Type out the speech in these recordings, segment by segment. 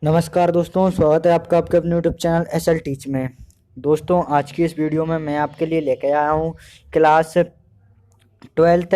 नमस्कार दोस्तों, स्वागत है आपका आपके अपने यूट्यूब चैनल एसएल टीच में। दोस्तों, आज की इस वीडियो में मैं आपके लिए लेके आया हूँ क्लास 12th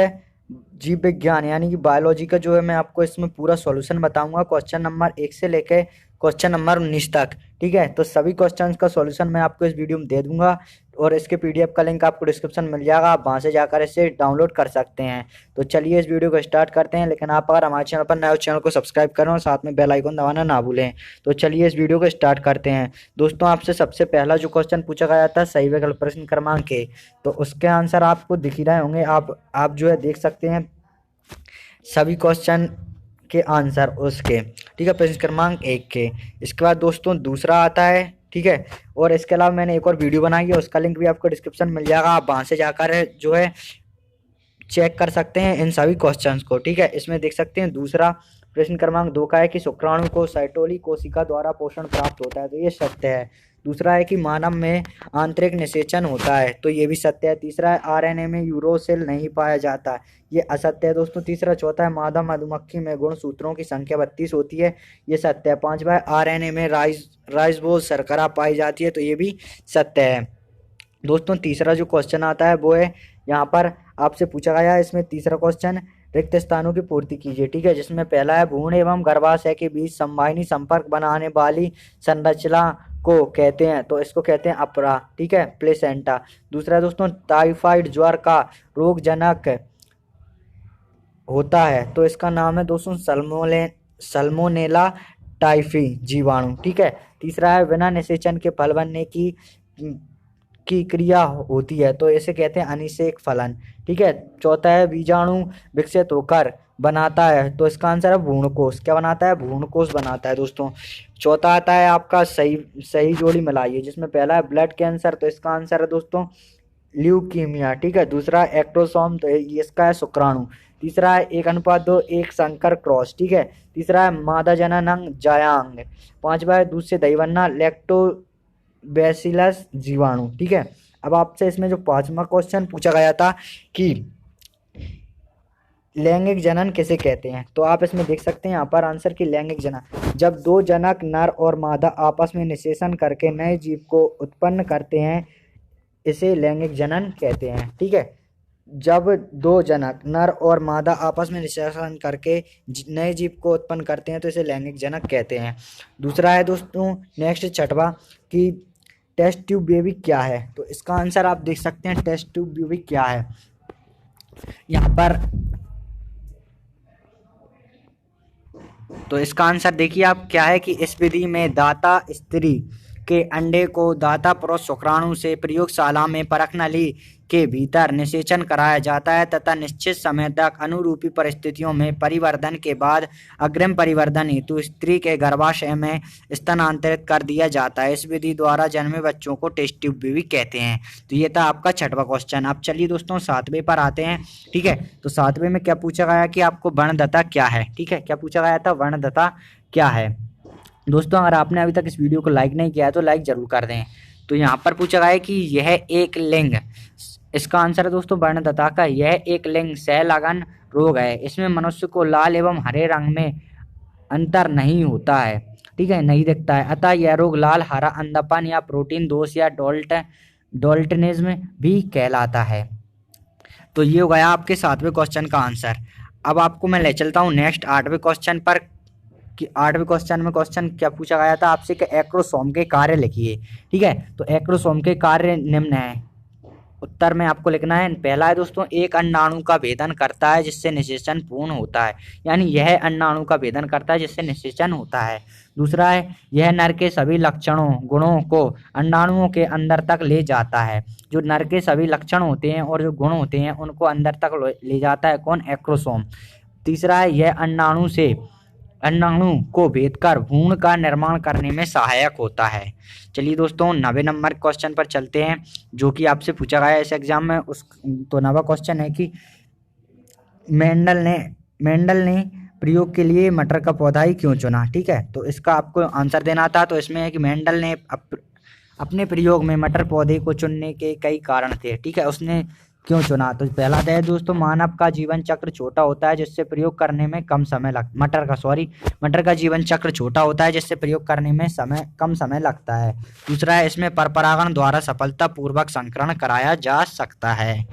जीव विज्ञान यानी कि बायोलॉजी का जो है मैं आपको इसमें पूरा सॉल्यूशन बताऊंगा, क्वेश्चन नंबर 1 से लेके क्वेश्चन नंबर 19 तक। ठीक है, तो सभी क्वेश्चंस का सॉल्यूशन मैं आपको इस वीडियो में दे दूंगा और इसके पीडीएफ का लिंक आपको डिस्क्रिप्शन में मिल जाएगा, आप वहां से जाकर इसे डाउनलोड कर सकते हैं। तो चलिए इस वीडियो को स्टार्ट करते हैं, लेकिन आप अगर हमारे चैनल पर नए हो चैनल को सब्सक्राइब करें और साथ में बेल आइकन दबाना ना भूलें। तो चलिए इस वीडियो को स्टार्ट करते हैं। दोस्तों, आपसे सबसे पहला जो क्वेश्चन पूछा गया था सही विकल्प प्रश्न क्रमांक ए, तो उसके आंसर आपको दिख ही रहे होंगे। आप जो है देख सकते हैं सभी क्वेश्चन के आंसर उसके। ठीक है, प्रश्न क्रमांक 1 के। इसके बाद दोस्तों दूसरा आता है। ठीक है, और इसके अलावा मैंने एक और वीडियो बनाई है, उसका लिंक भी आपको डिस्क्रिप्शन में मिल जाएगा, आप वहां से जाकर जो है चेक कर सकते हैं इन सभी क्वेश्चंस को। ठीक है, इसमें देख सकते हैं दूसरा प्रश्न क्रमांक 2 का है कि शुक्राणु को साइटोली कोशिका द्वारा पोषण प्राप्त होता है, तो ये सत्य है। दूसरा है कि मानव में आंतरिक निषेचन होता है, तो ये भी सत्य है। तीसरा है आरएनए में यूरोसिल नहीं पाया जाता, ये असत्य है दोस्तों। तीसरा चौथा है मादा मधुमक्खी में गुणसूत्रों की संख्या 32 होती है, ये सत्य है। पांचवा है आरएनए में राइबोज शर्करा पाई जाती है, तो ये भी सत्य है दोस्तों। तीसरा जो क्वेश्चन आता है वो है यहाँ पर आपसे पूछा गया है, इसमें तीसरा क्वेश्चन रिक्त स्थानों की पूर्ति कीजिए। ठीक है, जिसमें पहला है भ्रूण एवं गर्भाशय के बीच संवाहिनी संपर्क बनाने वाली संरचना को कहते हैं, तो इसको कहते हैं अपरा। ठीक है, प्लेसेंटा। दूसरा है दोस्तों टाइफाइड ज्वर का रोगजनक होता है, तो इसका नाम है दोस्तों सल्मोनेला टाइफी जीवाणु। ठीक है, तीसरा है बिना निषेचन के फल बनने की क्रिया होती है, तो इसे कहते हैं अनिषेक फलन। ठीक है, चौथा है बीजाणु विकसित होकर बनाता है, तो इसका आंसर है भ्रूणकोष। क्या बनाता है? भ्रूणकोष बनाता है दोस्तों। चौथा आता है आपका सही जोड़ी मिलाइए, जिसमें पहला है ब्लड कैंसर, तो इसका आंसर है दोस्तों ल्यूकीमिया। ठीक है, दूसरा है एक्ट्रोसोम, तो इसका है शुक्राणु। तीसरा है 1:2 एक संकर क्रॉस। ठीक है, तीसरा है मादा जननांग जायांग। पांचवा है दूध से दही बनना लैक्टोबैसिलस जीवाणु। ठीक है, अब आपसे इसमें जो पांचवा क्वेश्चन पूछा गया था कि लैंगिक जनन किसे कहते हैं, तो आप इसमें देख सकते हैं यहाँ पर आंसर की लैंगिक जनन जब दो जनक नर और मादा आपस में निषेचन करके नए जीव को उत्पन्न करते हैं, इसे लैंगिक जनन कहते हैं। ठीक है, जब दो जनक नर और मादा आपस में निषेचन करके नए जीव को उत्पन्न करते हैं, तो इसे लैंगिक जनक कहते हैं। दूसरा है दोस्तों नेक्स्ट छठवा कि टेस्ट ट्यूब बेबी क्या है, तो इसका आंसर आप देख सकते हैं टेस्ट ट्यूब बेबी क्या है यहाँ पर। तो इसका आंसर देखिए आप क्या है कि इस विधि में दाता स्त्री के अंडे को दाता पुरुष शुक्राणु से प्रयोगशाला में परख नली के भीतर निषेचन कराया जाता है तथा निश्चित समय तक अनुरूपी परिस्थितियों में परिवर्धन के बाद अग्रिम परिवर्धन हेतु स्त्री के गर्भाशय में स्थानांतरित कर दिया जाता है। इस विधि द्वारा जन्मे बच्चों को टेस्ट ट्यूब बेबी कहते हैं। तो ये था आपका छठवां क्वेश्चन। अब चलिए दोस्तों सातवें पर आते हैं। ठीक है, तो सातवें में क्या पूछा गया कि आपको वर्णदाता क्या है। ठीक है, क्या पूछा गया था? वर्णदाता क्या है। दोस्तों, अगर आपने अभी तक इस वीडियो को लाइक नहीं किया है तो लाइक जरूर कर दें। तो यहाँ पर पूछा गया है कि यह एक लिंग, इसका आंसर है दोस्तों वर्णदाता का यह एक लिंग सहलगन रोग है। इसमें मनुष्य को लाल एवं हरे रंग में अंतर नहीं होता है। ठीक है, नहीं दिखता है, अतः यह रोग लाल हरा अंधापन या प्रोटीन दोष या डोल्टनिज्म भी कहलाता है। तो ये हो गया आपके सातवें क्वेश्चन का आंसर। अब आपको मैं ले चलता हूँ नेक्स्ट आठवें क्वेश्चन पर कि आठवें क्वेश्चन में क्वेश्चन क्या पूछा गया था आपसे कि एक्रोसोम के कार्य लिखिए। ठीक है, तो एक्रोसोम के कार्य निम्न है। उत्तर में आपको लिखना है। पहला है दोस्तों एक अंडाणु का भेदन करता है जिससे निषेचन पूर्ण होता है, यानी यह अंडाणु का भेदन करता है जिससे निषेचन होता है। दूसरा है यह नर के सभी लक्षणों गुणों को अंडाणुओं के अंदर तक ले जाता है। जो नर के सभी लक्षण होते हैं और जो गुण होते हैं उनको अंदर तक ले जाता है कौन? एक्रोसोम। तीसरा है यह अंडाणु को भेदकर भ्रूण का निर्माण करने में सहायक होता है। चलिए दोस्तों 9वें नंबर क्वेश्चन पर चलते हैं, जो कि आपसे पूछा गया है इस एग्जाम में। तो 9वां क्वेश्चन है कि मेंडल ने प्रयोग के लिए मटर का पौधा ही क्यों चुना। ठीक है, तो इसका आपको आंसर देना था। तो इसमें है कि मेंडल ने अपने प्रयोग में मटर पौधे को चुनने के कई कारण थे। ठीक है, उसने क्यों चुना? तो पहला है दोस्तों, मानव का जीवन चक्र छोटा होता है जिससे प्रयोग करने में कम समय लग मटर का जीवन चक्र छोटा होता है जिससे प्रयोग करने में कम समय लगता है। दूसरा है, इसमें परपरागण द्वारा सफलतापूर्वक संकरण कराया जा सकता है।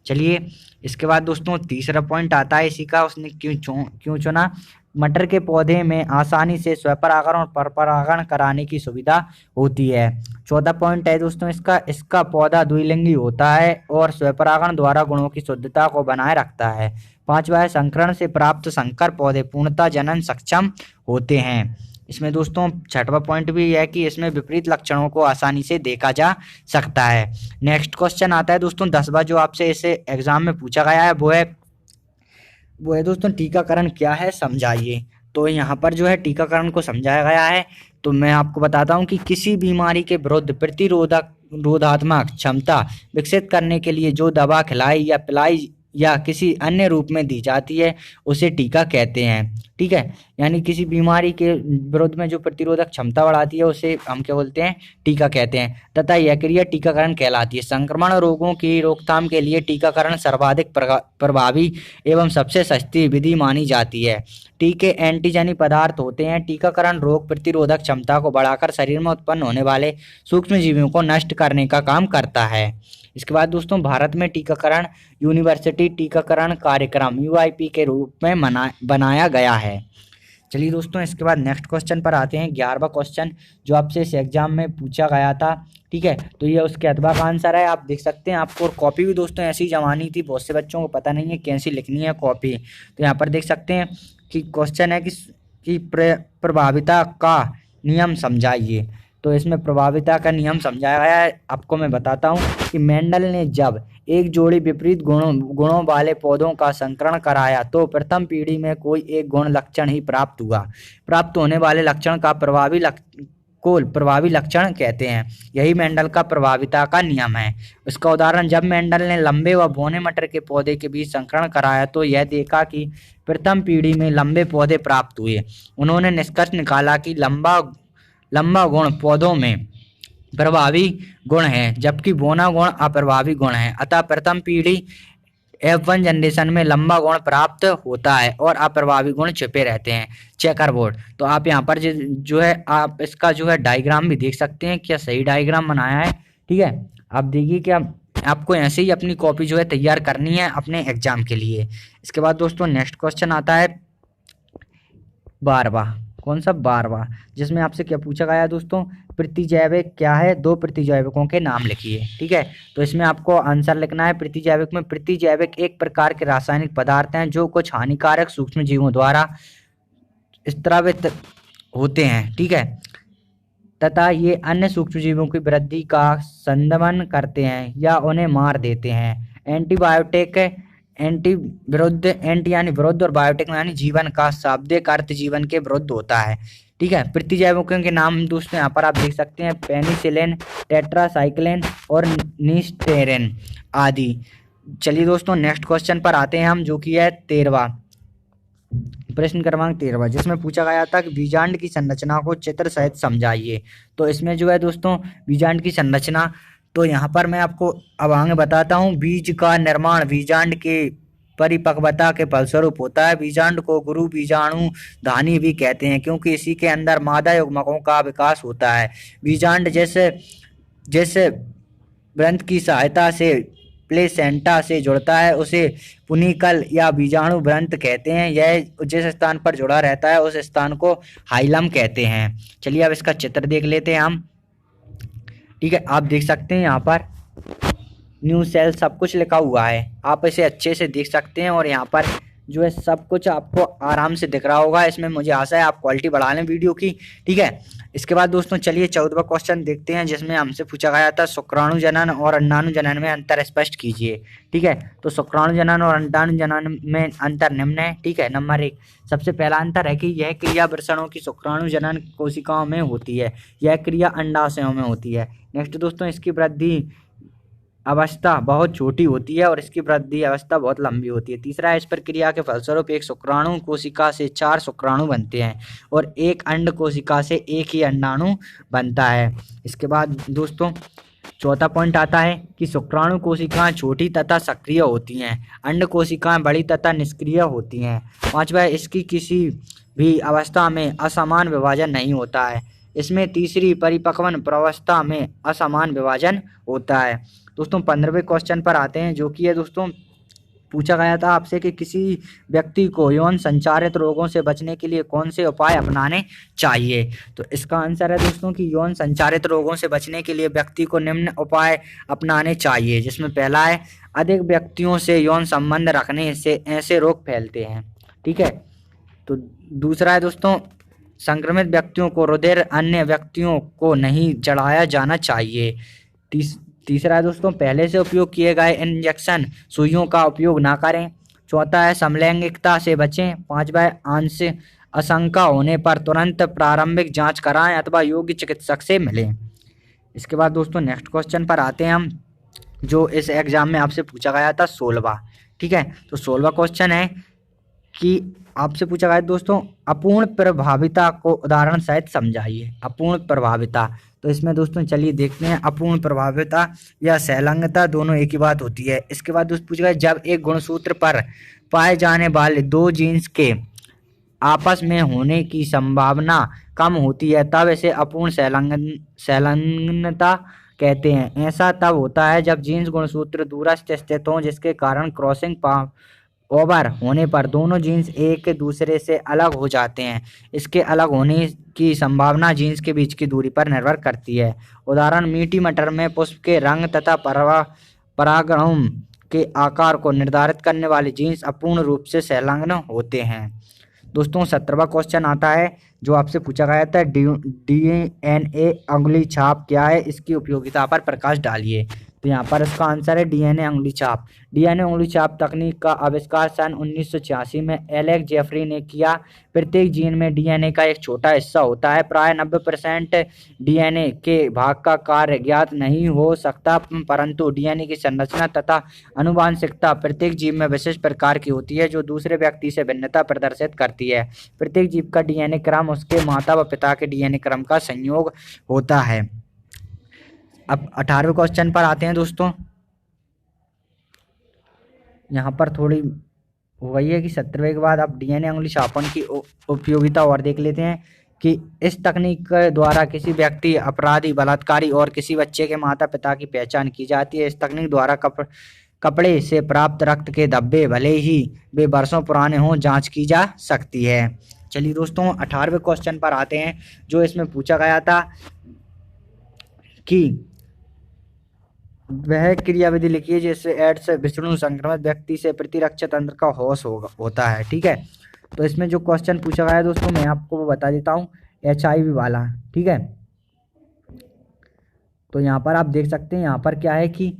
चलिए इसके बाद दोस्तों तीसरा पॉइंट आता है इसी का, उसने क्यों चुना? मटर के पौधे में आसानी से स्वपरागण और परपरागण कराने की सुविधा होती है। चौथा पॉइंट है दोस्तों इसका पौधा द्विलिंगी होता है और स्वपरागण द्वारा गुणों की शुद्धता को बनाए रखता है। पांचवा है, संकरण से प्राप्त संकर पौधे पूर्णतः जनन सक्षम होते हैं। इसमें दोस्तों छठवां पॉइंट भी है कि इसमें विपरीत लक्षणों को आसानी से देखा जा सकता है। नेक्स्ट क्वेश्चन आता है दोस्तों 10वां, जो आपसे इसे एग्जाम में पूछा गया है, वो है दोस्तों टीकाकरण क्या है समझाइए। तो यहाँ पर जो है टीकाकरण को समझाया गया है। तो मैं आपको बताता हूँ कि किसी बीमारी के विरुद्ध रोधात्मक क्षमता विकसित करने के लिए जो दवा खिलाई या पिलाई या किसी अन्य रूप में दी जाती है उसे टीका कहते हैं। ठीक है, यानी किसी बीमारी के विरुद्ध में जो प्रतिरोधक क्षमता बढ़ाती है उसे हम क्या बोलते हैं? टीका कहते हैं, तथा यह क्रिया टीकाकरण कहलाती है। संक्रमण रोगों की रोकथाम के लिए टीकाकरण सर्वाधिक प्रभावी एवं सबसे सस्ती विधि मानी जाती है। टीके एंटीजनी पदार्थ होते हैं। टीकाकरण रोग प्रतिरोधक क्षमता को बढ़ाकर शरीर में उत्पन्न होने वाले सूक्ष्म जीवों को नष्ट करने का काम करता है। इसके बाद दोस्तों भारत में टीकाकरण यूनिवर्सिटी टीकाकरण कार्यक्रम UIP के रूप में बनाया गया है। चलिए दोस्तों इसके बाद नेक्स्ट क्वेश्चन पर आते हैं। 11वां क्वेश्चन जो आपसे इस एग्जाम में पूछा गया था। ठीक है, तो ये उसके अथवा का आंसर है, आप देख सकते हैं। आपको कॉपी भी दोस्तों ऐसी जमानी थी, बहुत से बच्चों को पता नहीं है कैसी लिखनी है कॉपी। तो यहाँ पर देख सकते हैं कि क्वेश्चन है कि प्रभाविता का नियम समझाइए। तो इसमें प्रभाविता का नियम समझाया गया है। आपको मैं बताता हूँ कि मेंडल ने जब एक जोड़ी विपरीत गुणों वाले पौधों का संकरण कराया तो प्रथम पीढ़ी में कोई एक गुण लक्षण ही प्राप्त हुआ। प्राप्त होने वाले लक्षण का प्रभावी लक्षण कहते हैं। यही मेंडल का प्रभाविता का नियम है। उसका उदाहरण, जब मेंडल ने लंबे व बौने मटर के पौधे के बीच संकरण कराया तो यह देखा कि प्रथम पीढ़ी में लंबे पौधे प्राप्त हुए। उन्होंने निष्कर्ष निकाला कि लंबा गुण पौधों में प्रभावी गुण है जबकि बौना गुण अप्रभावी गुण है। अतः प्रथम पीढ़ी F1 जनरेशन में लंबा गुण प्राप्त होता है और अप्रभावी गुण छिपे रहते हैं। चेकर बोर्ड, तो आप यहाँ पर जो है आप इसका जो है डायग्राम भी देख सकते हैं। क्या सही डायग्राम बनाया है? ठीक है, आप देखिए क्या आपको ऐसे ही अपनी कॉपी जो है तैयार करनी है अपने एग्जाम के लिए। इसके बाद दोस्तों नेक्स्ट क्वेश्चन आता है 12वां। कौन सा? 12वां, जिसमें आपसे क्या पूछा गया है दोस्तों? प्रतिजैविक क्या है? 2 प्रतिजैविकों के नाम लिखिए। ठीक है, तो इसमें आपको आंसर लिखना है प्रतिजैविक में। प्रतिजैविक एक प्रकार के रासायनिक पदार्थ हैं जो कुछ हानिकारक सूक्ष्म जीवों द्वारा स्रावित होते हैं। ठीक है, तथा ये अन्य सूक्ष्म जीवों की वृद्धि का संदमन करते हैं या उन्हें मार देते हैं। एंटी यानी विरुद्ध और बायोटिक यानी जीवन का शाब्दिक अर्थ जीवन के विरुद्ध होता है। ठीक है, प्रतिजैविकों के नाम दोस्तों यहाँ पर आप देख सकते हैं, पेनिसिलिन, टेट्रासाइक्लिन और निस्टेरिन आदि। चलिए दोस्तों नेक्स्ट क्वेश्चन पर आते हैं हम, जो कि है 13वां प्रश्न क्रमांक 13वां, जिसमें पूछा गया था कि बीजांड की संरचना को चित्र सहित समझाइए। तो इसमें जो है दोस्तों बीजांड की संरचना, तो यहाँ पर मैं आपको अब आगे बताता हूँ। बीज का निर्माण बीजांड के परिपक्वता के फलस्वरूप होता है। बीजांड को गुरु बीजाणु धानी भी कहते हैं क्योंकि इसी के अंदर मादा युग्मकों का विकास होता है। बीजांड जैसे ग्रंथ की सहायता से प्लेसेंटा से जुड़ता है उसे पुनिकल या बीजाणु ग्रंथ कहते हैं। यह जिस स्थान पर जुड़ा रहता है उस स्थान को हाइलम कहते हैं। चलिए अब इसका चित्र देख लेते हैं हम। ठीक है, आप देख सकते हैं यहाँ पर न्यू सेल सब कुछ लिखा हुआ है, आप इसे अच्छे से देख सकते हैं और यहाँ पर जो है सब कुछ आपको आराम से दिख रहा होगा। इसमें मुझे आशा है आप क्वालिटी बढ़ा लें वीडियो की। ठीक है, इसके बाद दोस्तों चलिए 14वां क्वेश्चन देखते हैं, जिसमें हमसे पूछा गया था शुक्राणु जनन और अंडाणु जनन में अंतर स्पष्ट कीजिए। ठीक है, तो शुक्राणु जनन और अंडाणु जनन में अंतर निम्न है। ठीक है, नंबर 1, सबसे पहला अंतर है कि यह क्रिया वृषणों की शुक्राणु जनन कोशिकाओं में होती है, यह क्रिया अंडाशयों में होती है। नेक्स्ट दोस्तों, इसकी वृद्धि अवस्था बहुत छोटी होती है और इसकी वृद्धि अवस्था बहुत लंबी होती है। तीसरा है, इस प्रक्रिया के फलस्वरूप एक शुक्राणु कोशिका से 4 शुक्राणु बनते हैं और एक अंड कोशिका से एक ही अंडाणु बनता है। इसके बाद दोस्तों चौथा पॉइंट आता है कि शुक्राणु कोशिकाएं छोटी तथा सक्रिय होती हैं, अंड कोशिकाएं बड़ी तथा निष्क्रिय होती हैं। पांचवा, इसकी किसी भी अवस्था में असमान विभाजन नहीं होता है। इसमें तीसरी परिपक्वन प्रावस्था में असमान विभाजन होता है। दोस्तों 15वें क्वेश्चन पर आते हैं, जो कि है दोस्तों पूछा गया था आपसे कि किसी व्यक्ति को यौन संचारित रोगों से बचने के लिए कौन से उपाय अपनाने चाहिए। तो इसका आंसर है दोस्तों कि यौन संचारित रोगों से बचने के लिए व्यक्ति को निम्न उपाय अपनाने चाहिए, जिसमें पहला है अधिक व्यक्तियों से यौन संबंध रखने से ऐसे रोग फैलते हैं। ठीक है। तो दूसरा है दोस्तों संक्रमित व्यक्तियों को रुधिर अन्य व्यक्तियों को नहीं चढ़ाया जाना चाहिए। तीसरा है दोस्तों पहले से उपयोग किए गए इंजेक्शन सुइयों का उपयोग ना करें। चौथा है समलैंगिकता से बचें। पांचवा है आंशिक आशंका होने पर तुरंत प्रारंभिक जांच कराएं अथवा योग्य चिकित्सक से मिलें। इसके बाद दोस्तों नेक्स्ट क्वेश्चन पर आते हैं हम, जो इस एग्जाम में आपसे पूछा गया था 16वां। ठीक है। तो 16वां क्वेश्चन है कि आपसे पूछा गया दोस्तों अपूर्ण प्रभाविता को उदाहरण सहित समझाइए। अपूर्ण प्रभाविता, तो इसमें दोस्तों चलिए देखते हैं। अपूर्ण प्रभाविता या सैलंगता दोनों एक ही बात होती है। इसके बाद दोस्तों पूछा गया जब एक गुणसूत्र पर पाए जाने वाले दो जीन्स के आपस में होने की संभावना कम होती है तब इसे अपूर्ण सैलंगता कहते हैं। ऐसा तब होता है जब जीन्स गुणसूत्र दूरस्थ स्थित हों, जिसके कारण क्रॉसिंग ओवर होने पर दोनों जीन्स एक दूसरे से अलग हो जाते हैं। इसके अलग होने की संभावना जीन्स के बीच की दूरी पर निर्भर करती है। उदाहरण मीठी मटर में पुष्प के रंग तथा परागणों के आकार को निर्धारित करने वाले जीन्स अपूर्ण रूप से संलग्न होते हैं। दोस्तों 17वां क्वेश्चन आता है, जो आपसे पूछा गया था डीएनए अंगुली छाप क्या है, इसकी उपयोगिता पर प्रकाश डालिए। तो यहाँ पर इसका आंसर है डीएनए अंगुली छाप। डीएनए अंगुली छाप तकनीक का आविष्कार सन 1986 में एलेक्स जेफरी ने किया। प्रत्येक जीन में डीएनए का एक छोटा हिस्सा होता है। प्राय 90% डीएनए के भाग का कार्य ज्ञात नहीं हो सकता, परंतु डीएनए की संरचना तथा आनुवांशिकता प्रत्येक जीव में विशिष्ट प्रकार की होती है, जो दूसरे व्यक्ति से भिन्नता प्रदर्शित करती है। प्रत्येक जीव का डीएनए क्रम उसके माता व पिता के डीएनए क्रम का संयोग होता है। अब 18वें क्वेश्चन पर आते हैं दोस्तों। यहाँ पर थोड़ी हो गई है कि 17वें के बाद आप डीएनए अंगुली छापन की उपयोगिता और देख लेते हैं कि इस तकनीक के द्वारा किसी व्यक्ति, अपराधी, बलात्कारी और किसी बच्चे के माता पिता की पहचान की जाती है। इस तकनीक द्वारा कपड़े से प्राप्त रक्त के धब्बे भले ही वे वर्षों पुराने हों जांच की जा सकती है। चलिए दोस्तों 18वें क्वेश्चन पर आते हैं, जो इसमें पूछा गया था कि वह क्रियाविधि लिखिए जिससे एड्स विषाणु संक्रमित व्यक्ति से प्रतिरक्षा तंत्र का होश होता है। ठीक है। तो इसमें जो क्वेश्चन पूछा गया है दोस्तों मैं आपको वो बता देता हूँ, HIV वाला। ठीक है। तो यहाँ पर आप देख सकते हैं, यहाँ पर क्या है कि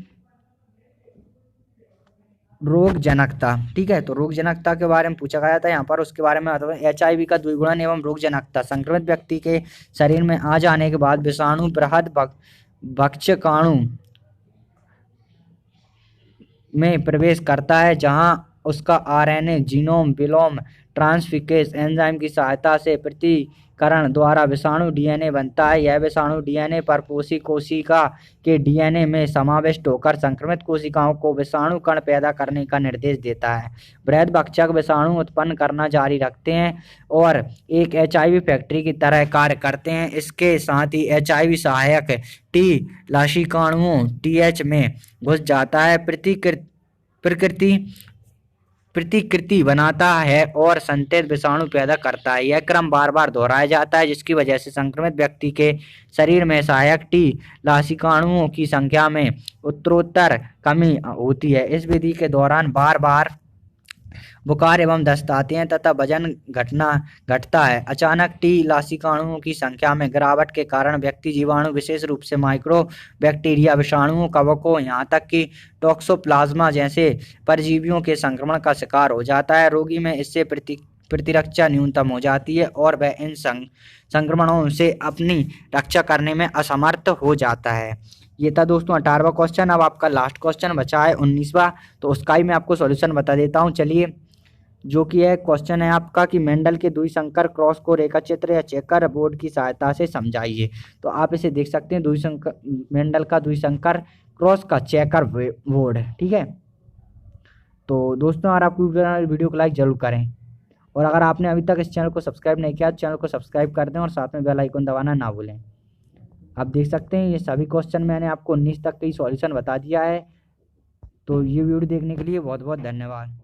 रोग जनकता। ठीक है। तो रोग जनकता के बारे में पूछा गया था, यहाँ पर उसके बारे में बताओ। HIV का द्विगुणन एवं रोग जनकता संक्रमित व्यक्ति के शरीर में आ जाने के बाद विषाणु बृहद भक्षकाणु में प्रवेश करता है, जहां उसका RNA जीनोम विलोम ट्रांसफिकेस एंजाइम की सहायता से प्रतिकरण द्वारा विषाणु DNA बनता है। यह विषाणु DNA परपोषी कोशिका के DNA में समाविष्ट होकर संक्रमित कोशिकाओं को विषाणु कण पैदा करने का निर्देश देता है। बृहद भक्षक विषाणु उत्पन्न करना जारी रखते हैं और एक HIV फैक्ट्री की तरह कार्य करते हैं। इसके साथ ही HIV सहायक T लाशिकाणुओं TH में घुस जाता है, प्रतिकृति बनाता है और संतत विषाणु पैदा करता है। यह क्रम बार बार दोहराया जाता है, जिसकी वजह से संक्रमित व्यक्ति के शरीर में सहायक T लाशिकाणुओं की संख्या में उत्तरोत्तर कमी होती है। इस विधि के दौरान बार बार बुखार एवं दस्त आते हैं तथा वजन घटता है। अचानक T लाशिकाणुओं की संख्या में गिरावट के कारण व्यक्ति जीवाणु, विशेष रूप से माइक्रो बैक्टीरिया, विषाणुओं, कवकों, यहाँ तक कि टॉक्सोप्लाज्मा जैसे परजीवियों के संक्रमण का शिकार हो जाता है। रोगी में इससे प्रतिरक्षा न्यूनतम हो जाती है और वह इन संक्रमणों से अपनी रक्षा करने में असमर्थ हो जाता है। ये था दोस्तों 18वां क्वेश्चन। अब आपका लास्ट क्वेश्चन बचा है 19वां, तो उसका ही मैं आपको सॉल्यूशन बता देता हूँ। चलिए जो कि है क्वेश्चन है आपका कि मेंडल के द्विसंकर क्रॉस को रेखाचित्र या चेकर बोर्ड की सहायता से समझाइए। तो आप इसे देख सकते हैं, द्विसंकर मेंडल का द्विसंकर क्रॉस का चेकर बोर्ड है। ठीक है, तो दोस्तों अगर आपको वीडियो को लाइक जरूर करें, और अगर आपने अभी तक इस चैनल को सब्सक्राइब नहीं किया तो चैनल को सब्सक्राइब कर दें और साथ में बेल आइकन दबाना ना भूलें। आप देख सकते हैं ये सभी क्वेश्चन मैंने आपको 19 तक की सॉल्यूशन बता दिया है। तो ये वीडियो देखने के लिए बहुत बहुत धन्यवाद।